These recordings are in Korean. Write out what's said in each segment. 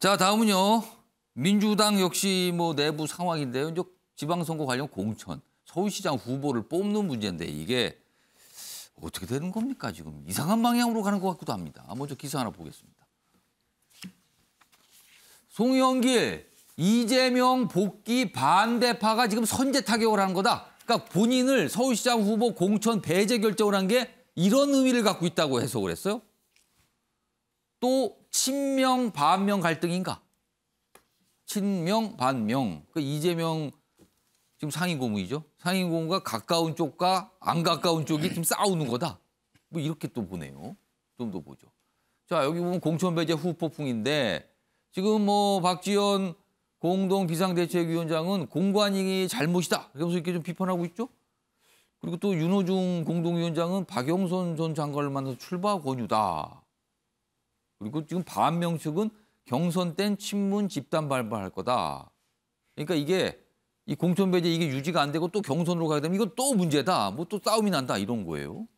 자, 다음은요. 민주당 역시 뭐 내부 상황인데요. 이제 지방선거 관련 공천, 서울시장 후보를 뽑는 문제인데 이게 어떻게 되는 겁니까? 지금 이상한 방향으로 가는 것 같기도 합니다. 먼저 기사 하나 보겠습니다. 송영길, 이재명 복귀 반대파가 지금 선제 타격을 하는 거다. 그러니까 본인을 서울시장 후보 공천 배제 결정을 한 게 이런 의미를 갖고 있다고 해석을 했어요. 또 친명 반명 갈등인가? 친명 반명. 그 이재명 지금 상임고문이죠. 상임고문과 가까운 쪽과 안 가까운 쪽이 지금 싸우는 거다. 뭐 이렇게 또 보네요. 좀 더 보죠. 자, 여기 보면 공천 배제 후폭풍인데 지금 뭐 박지원 공동 비상대책위원장은 공관위 잘못이다. 그러면서 이렇게 좀 비판하고 있죠. 그리고 또 윤호중 공동위원장은 박영선 전 장관을 만나서 출마 권유다. 그리고 지금 반명 측은 경선 땐 친문 집단 발발할 거다. 그러니까 이게 이 공천 배제 이게 유지가 안 되고 또 경선으로 가야 되면 이건 또 문제다. 뭐 또 싸움이 난다 이런 거예요.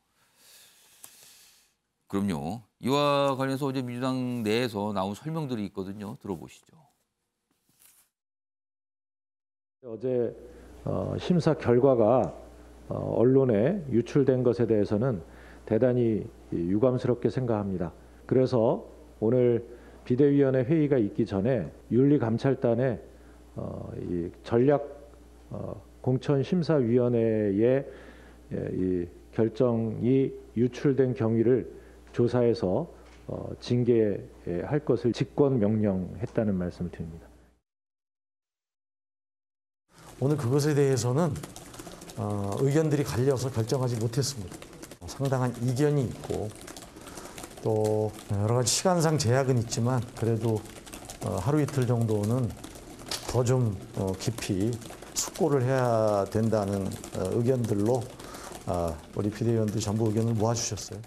그럼요. 이와 관련해서 어제 민주당 내에서 나온 설명들이 있거든요. 들어보시죠. 어제 심사 결과가 언론에 유출된 것에 대해서는 대단히 유감스럽게 생각합니다. 그래서 오늘 비대위원회 회의가 있기 전에 윤리감찰단의 이 전략 공천심사위원회의 이 결정이 유출된 경위를 조사해서 징계할 것을 직권 명령했다는 말씀을 드립니다. 오늘 그것에 대해서는 의견들이 갈려서 결정하지 못했습니다. 상당한 이견이 있고 또 여러 가지 시간상 제약은 있지만 그래도 하루 이틀 정도는 더 좀 깊이 숙고를 해야 된다는 의견들로 우리 비대위원들이 전부 의견을 모아주셨어요.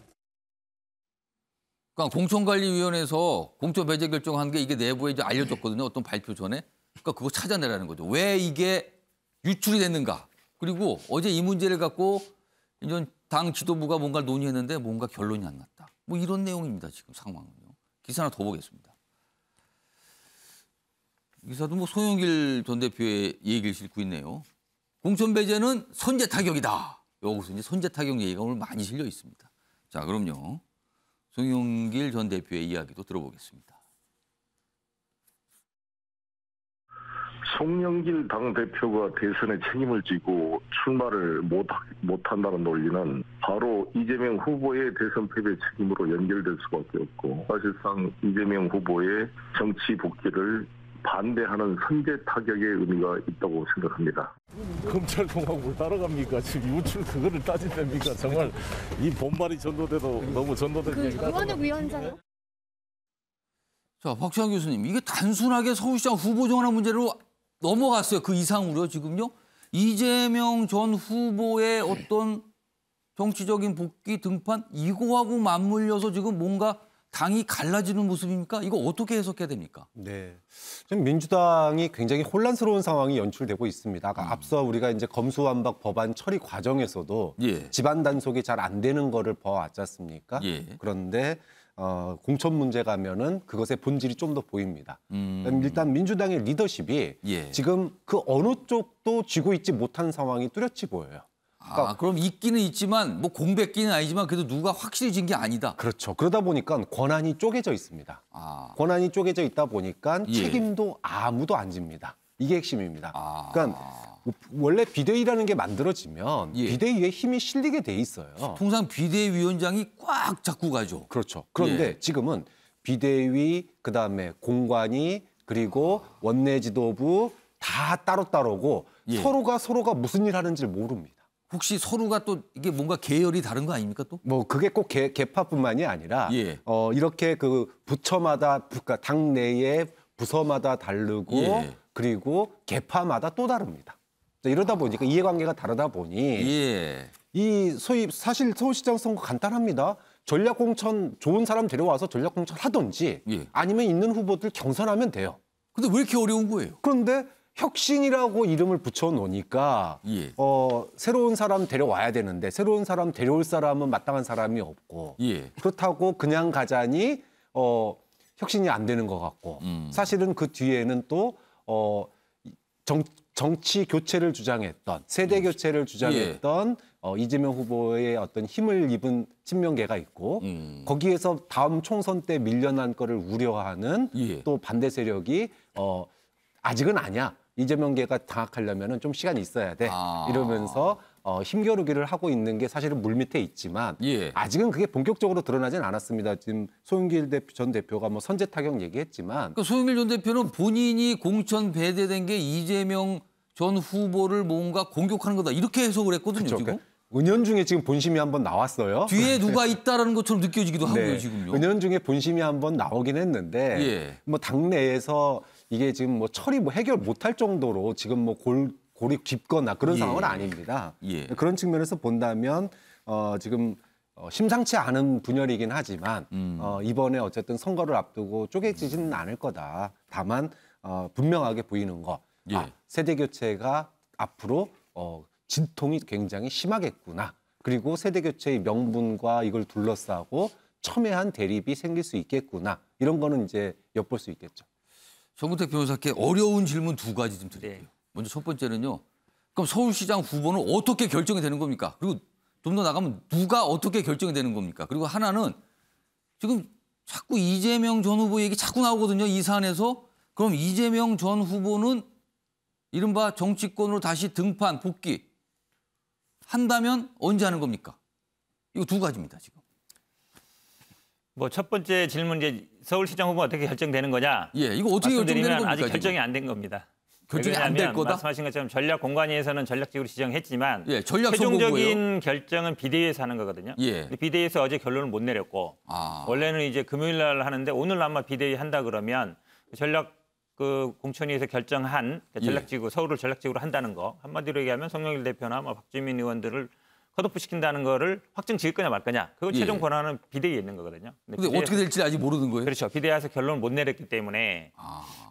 그러니까 공천관리위원회에서 공천 배제 결정한 게 이게 내부에 이제 알려졌거든요. 어떤 발표 전에. 그러니까 그거 찾아내라는 거죠. 왜 이게 유출이 됐는가. 그리고 어제 이 문제를 갖고 이제 당 지도부가 뭔가 논의했는데 뭔가 결론이 안 났다. 뭐 이런 내용입니다. 지금 상황은요. 기사 하나 더 보겠습니다. 기사도 뭐 송영길 전 대표의 얘기를 싣고 있네요. 공천 배제는 선제 타격이다. 여기서 이제 선제 타격 얘기가 오늘 많이 실려 있습니다. 자, 그럼요. 송영길 전 대표의 이야기도 들어보겠습니다. 송영길 당대표가 대선에 책임을 지고 출마를 못한다는 논리는 바로 이재명 후보의 대선 패배 책임으로 연결될 수밖에 없고 사실상 이재명 후보의 정치 복귀를 반대하는 선제 타격의 의미가 있다고 생각합니다. 검찰공화국을 따라갑니까? 지금 유출 그거를 따진답니까? 정말 이 본말이 전도돼도 너무 전도된 얘기다. 유원혁 위원장. 자, 박지원 교수님, 이게 단순하게 서울시장 후보 정하는 문제로 넘어갔어요. 그 이상으로요, 지금요. 이재명 전 후보의 어떤 정치적인 복귀 등판 이거하고 맞물려서 지금 뭔가 당이 갈라지는 모습입니까? 이거 어떻게 해석해야 됩니까? 네, 지금 민주당이 굉장히 혼란스러운 상황이 연출되고 있습니다. 앞서 우리가 이제 검수완박 법안 처리 과정에서도 집안 단속이 잘 안 되는 거를 봐왔지 않습니까? 그런데 공천 문제 가면은 그것의 본질이 좀 더 보입니다. 일단 민주당의 리더십이 지금 그 어느 쪽도 쥐고 있지 못한 상황이 뚜렷이 보여요. 그러니까 그럼 있기는 있지만 뭐 공백기는 아니지만 그래도 누가 확실히 진 게 아니다. 그렇죠. 그러다 보니까 권한이 쪼개져 있습니다. 권한이 쪼개져 있다 보니까 책임도 아무도 안 집니다. 이게 핵심입니다. 그러니까 원래 비대위라는 게 만들어지면 비대위에 힘이 실리게 돼 있어요. 통상 비대위원장이 꽉 잡고 가죠. 그렇죠. 그런데 지금은 비대위, 그다음에 공관위, 그리고 원내 지도부 다 따로따로고 서로가 무슨 일 하는지를 모릅니다. 혹시 서로가 또 이게 뭔가 계열이 다른 거 아닙니까 또? 뭐 그게 꼭 계파뿐만이 아니라 이렇게 그 부처마다 그러니까 당 내에 부서마다 다르고 그리고 계파마다 또 다릅니다. 이러다 보니까 이해관계가 다르다 보니 이 소위 사실 서울시장 선거 간단합니다. 전략공천 좋은 사람 데려와서 전략공천 하든지 아니면 있는 후보들 경선하면 돼요. 근데 왜 이렇게 어려운 거예요? 그런데 혁신이라고 이름을 붙여놓으니까 새로운 사람 데려와야 되는데 새로운 사람 데려올 사람은 마땅한 사람이 없고 그렇다고 그냥 가자니 혁신이 안 되는 것 같고 사실은 그 뒤에는 또 정치 교체를 주장했던 세대 교체를 주장했던 이재명 후보의 어떤 힘을 입은 친명계가 있고 거기에서 다음 총선 때 밀려난 거를 우려하는 또 반대 세력이 아직은 아니야. 이재명계가 장악하려면 좀 시간이 있어야 돼. 이러면서 힘겨루기를 하고 있는 게 사실은 물밑에 있지만 아직은 그게 본격적으로 드러나진 않았습니다. 지금 소영길 전 대표가 뭐 선제 타격 얘기했지만 그러니까 소영길 전 대표는 본인이 공천 배제된 게 이재명 전 후보를 뭔가 공격하는 거다 이렇게 해석을 했거든요. 그렇죠. 지금. 은연중에 지금 본심이 한번 나왔어요. 뒤에 누가 있다라는 것처럼 느껴지기도 하고요. 지금요. 은연중에 본심이 한번 나오긴 했는데 뭐 당내에서 이게 지금 뭐 처리 뭐 해결 못할 정도로 지금 뭐 골이 깊거나 그런 상황은 아닙니다. 그런 측면에서 본다면 지금 심상치 않은 분열이긴 하지만 이번에 어쨌든 선거를 앞두고 쪼개지지는 않을 거다. 다만 분명하게 보이는 거 세대 교체가 앞으로 진통이 굉장히 심하겠구나. 그리고 세대 교체의 명분과 이걸 둘러싸고 첨예한 대립이 생길 수 있겠구나. 이런 거는 이제 엿볼 수 있겠죠. 정근택 변호사께 어려운 질문 두 가지 좀 드릴게요. 먼저 첫 번째는요. 그럼 서울시장 후보는 어떻게 결정이 되는 겁니까? 그리고 좀 더 나가면 누가 어떻게 결정이 되는 겁니까? 그리고 하나는 지금 자꾸 이재명 전 후보 얘기 자꾸 나오거든요. 이 사안에서. 그럼 이재명 전 후보는 이른바 정치권으로 다시 등판, 복귀 한다면 언제 하는 겁니까? 이거 두 가지입니다, 지금. 뭐 첫 번째 질문 이제 서울시장 후보가 어떻게 결정되는 거냐? 이거 어떻게 결정되는 겁니까? 아직 결정이 안 된 겁니다. 결정이 안 될 거다? 말씀하신 것처럼 전략공관위에서는 전략직으로 지정했지만 전략 최종적인 결정은 비대위에서 하는 거거든요. 근데 비대위에서 어제 결론을 못 내렸고 원래는 이제 금요일 날 하는데 오늘 아마 비대위 한다 그러면 전략 공천위에서 결정한 전략지구 서울을 전략지구로 한다는 거 한마디로 얘기하면 송영길 대표나 박주민 의원들을 컷오프 시킨다는 거를 확정 지을 거냐 말 거냐 그거 최종 권한은 비대위에 있는 거거든요. 근데 어떻게 될지 아직 모르는 거예요? 그렇죠. 비대위에서 결론을 못 내렸기 때문에.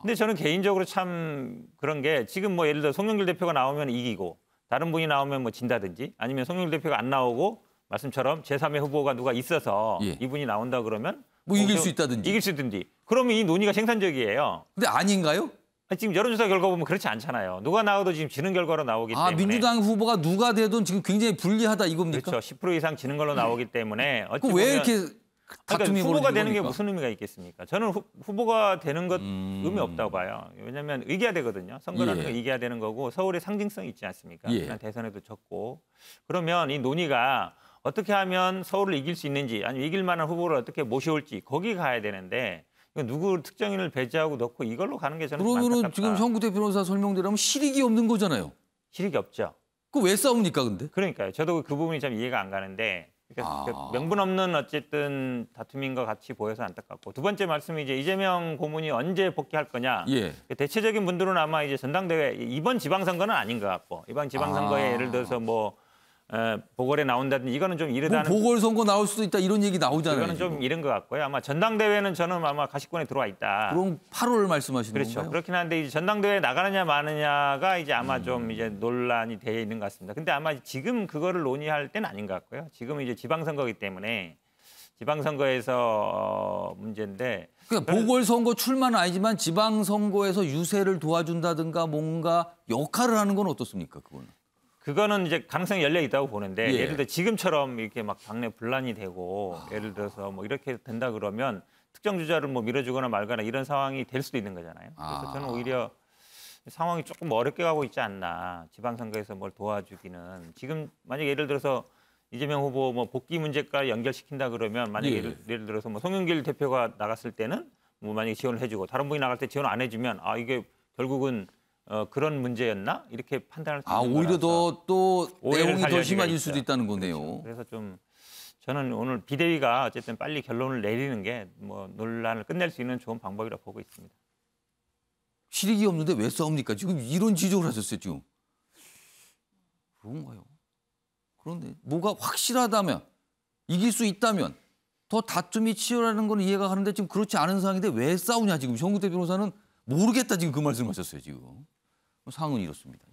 근데 저는 개인적으로 참 그런 게 지금 뭐 예를 들어 송영길 대표가 나오면 이기고 다른 분이 나오면 뭐 진다든지 아니면 송영길 대표가 안 나오고 말씀처럼 제3의 후보가 누가 있어서 이분이 나온다 그러면 뭐 이길 수 있다든지. 이길 수 있든지. 그러면 이 논의가 생산적이에요. 근데 아닌가요? 지금 여론조사 결과 보면 그렇지 않잖아요. 누가 나와도 지금 지는 결과로 나오기 때문에. 민주당 후보가 누가 되든 지금 굉장히 불리하다 이겁니까? 그렇죠. 10% 이상 지는 걸로 나오기 때문에. 그럼 왜 이렇게 다툼이 후보가 되는 게 무슨 의미가 있겠습니까? 저는 후보가 되는 것 의미 없다고 봐요. 왜냐하면 이겨야 되거든요. 선거라는 건 이겨야 되는 거고 서울의 상징성이 있지 않습니까? 지난 대선에도 졌고. 그러면 이 논의가 어떻게 하면 서울을 이길 수 있는지 아니면 이길 만한 후보를 어떻게 모셔올지 거기 가야 되는데 누구 특정인을 배제하고 넣고 이걸로 가는 게 저는 그러면은 안타깝다. 지금 정근택 변호사 설명대로면 실익이 없는 거잖아요. 실익이 없죠. 그 왜 싸웁니까 근데? 그러니까요. 저도 그 부분이 참 이해가 안 가는데 그러니까 명분 없는 어쨌든 다툼인 것 같이 보여서 안타깝고 두 번째 말씀이 이제 이재명 고문이 언제 복귀할 거냐. 대체적인 분들은 아마 이제 전당대회 이번 지방선거는 아닌 것 같고 이번 지방선거에 예를 들어서 뭐 보궐에 나온다든지 이거는 좀 이르다는. 뭐 보궐선거 나올 수도 있다 이런 얘기 나오잖아요. 이거는 좀 이른 것 같고요. 아마 전당대회는 저는 아마 가시권에 들어와 있다. 그럼 8월 말씀하시는 그렇죠. 건가요? 그렇긴 한데 이제 전당대회에 나가느냐 마느냐가 이제 아마 좀 이제 논란이 되어 있는 것 같습니다. 근데 아마 지금 그거를 논의할 때는 아닌 것 같고요. 지금은 이제 지방선거이기 때문에 지방선거에서 문제인데. 그러니까 보궐선거 출마는 아니지만 지방선거에서 유세를 도와준다든가 뭔가 역할을 하는 건 어떻습니까? 그거는 이제 가능성이 열려 있다고 보는데 예를 들어 지금처럼 이렇게 막 당내 분란이 되고 예를 들어서 뭐 이렇게 된다 그러면 특정 주자를 뭐 밀어주거나 말거나 이런 상황이 될 수도 있는 거잖아요. 그래서 저는 오히려 상황이 조금 어렵게 가고 있지 않나. 지방선거에서 뭘 도와주기는. 지금 만약 예를 들어서 이재명 후보 뭐 복귀 문제까지 연결시킨다 그러면 만약 예를 들어서 뭐 송영길 대표가 나갔을 때는 뭐 만약에 지원을 해주고 다른 분이 나갈 때 지원 안 해주면 이게 결국은 그런 문제였나? 이렇게 판단할 수 있는 오히려 또 내용이 더 심해질 있어요. 수도 있다는 거네요. 그렇죠. 그래서 좀 저는 오늘 비대위가 어쨌든 빨리 결론을 내리는 게 뭐 논란을 끝낼 수 있는 좋은 방법이라고 보고 있습니다. 실익이 없는데 왜 싸웁니까? 지금 이런 지적을 하셨어요, 지금. 그런가요? 그런데 뭐가 확실하다면, 이길 수 있다면 더 다툼이 치열하는 건 이해가 가는데 지금 그렇지 않은 상황인데 왜 싸우냐, 지금. 정근택 변호사는 모르겠다, 지금 그 말씀하셨어요, 지금. 상황은 이렇습니다.